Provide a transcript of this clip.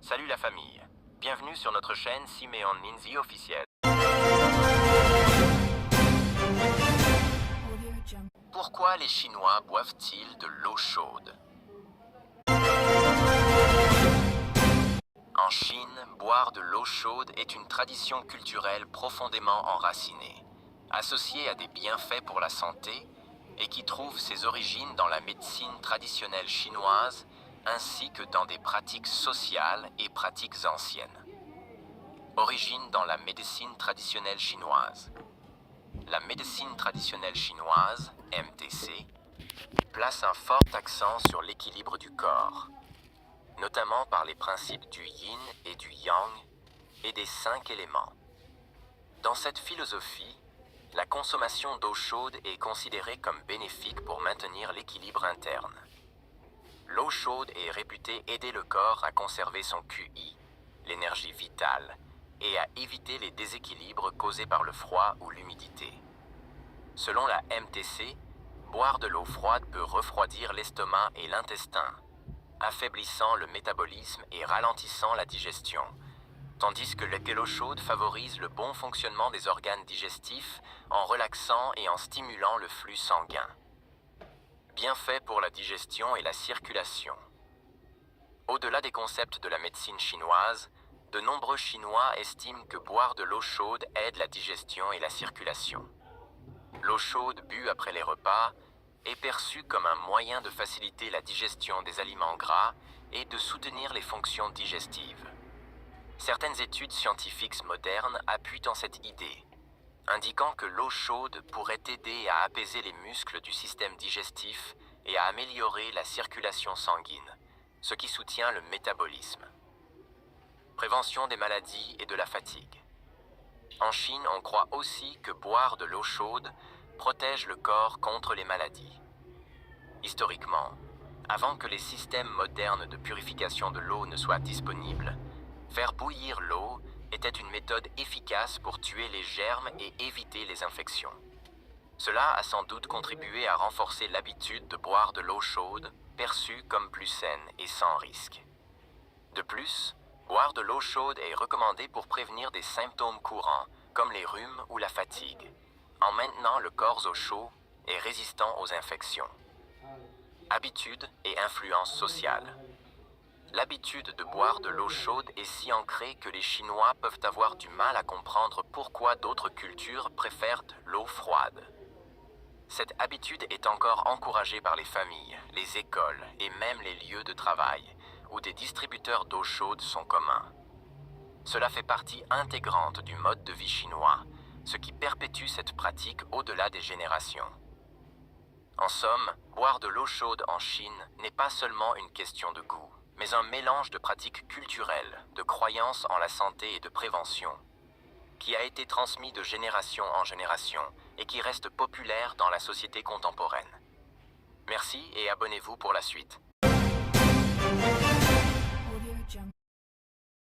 Salut la famille, bienvenue sur notre chaîne Simeon Ninzi officielle. Pourquoi les Chinois boivent-ils de l'eau chaude? En Chine, boire de l'eau chaude est une tradition culturelle profondément enracinée, associée à des bienfaits pour la santé et qui trouve ses origines dans la médecine traditionnelle chinoise ainsi que dans des pratiques sociales et pratiques anciennes. Origine dans la médecine traditionnelle chinoise. La médecine traditionnelle chinoise, MTC, place un fort accent sur l'équilibre du corps, notamment par les principes du yin et du yang et des 5 éléments. Dans cette philosophie, la consommation d'eau chaude est considérée comme bénéfique pour maintenir l'équilibre interne. L'eau chaude est réputée aider le corps à conserver son QI, l'énergie vitale, et à éviter les déséquilibres causés par le froid ou l'humidité. Selon la MTC, boire de l'eau froide peut refroidir l'estomac et l'intestin, affaiblissant le métabolisme et ralentissant la digestion, tandis que l'eau chaude favorise le bon fonctionnement des organes digestifs en relaxant et en stimulant le flux sanguin. Bienfaits pour la digestion et la circulation. Au-delà des concepts de la médecine chinoise, de nombreux Chinois estiment que boire de l'eau chaude aide la digestion et la circulation. L'eau chaude bue après les repas est perçue comme un moyen de faciliter la digestion des aliments gras et de soutenir les fonctions digestives. Certaines études scientifiques modernes appuient en cette idée, indiquant que l'eau chaude pourrait aider à apaiser les muscles du système digestif et à améliorer la circulation sanguine, ce qui soutient le métabolisme. Prévention des maladies et de la fatigue. En Chine, on croit aussi que boire de l'eau chaude protège le corps contre les maladies. Historiquement, avant que les systèmes modernes de purification de l'eau ne soient disponibles, faire bouillir l'eau était une méthode efficace pour tuer les germes et éviter les infections. Cela a sans doute contribué à renforcer l'habitude de boire de l'eau chaude, perçue comme plus saine et sans risque. De plus, boire de l'eau chaude est recommandé pour prévenir des symptômes courants, comme les rhumes ou la fatigue, en maintenant le corps au chaud et résistant aux infections. Habitudes et influence sociale. L'habitude de boire de l'eau chaude est si ancrée que les Chinois peuvent avoir du mal à comprendre pourquoi d'autres cultures préfèrent l'eau froide. Cette habitude est encore encouragée par les familles, les écoles et même les lieux de travail, où des distributeurs d'eau chaude sont communs. Cela fait partie intégrante du mode de vie chinois, ce qui perpétue cette pratique au-delà des générations. En somme, boire de l'eau chaude en Chine n'est pas seulement une question de goût, mais un mélange de pratiques culturelles, de croyances en la santé et de prévention, qui a été transmis de génération en génération et qui reste populaire dans la société contemporaine. Merci et abonnez-vous pour la suite.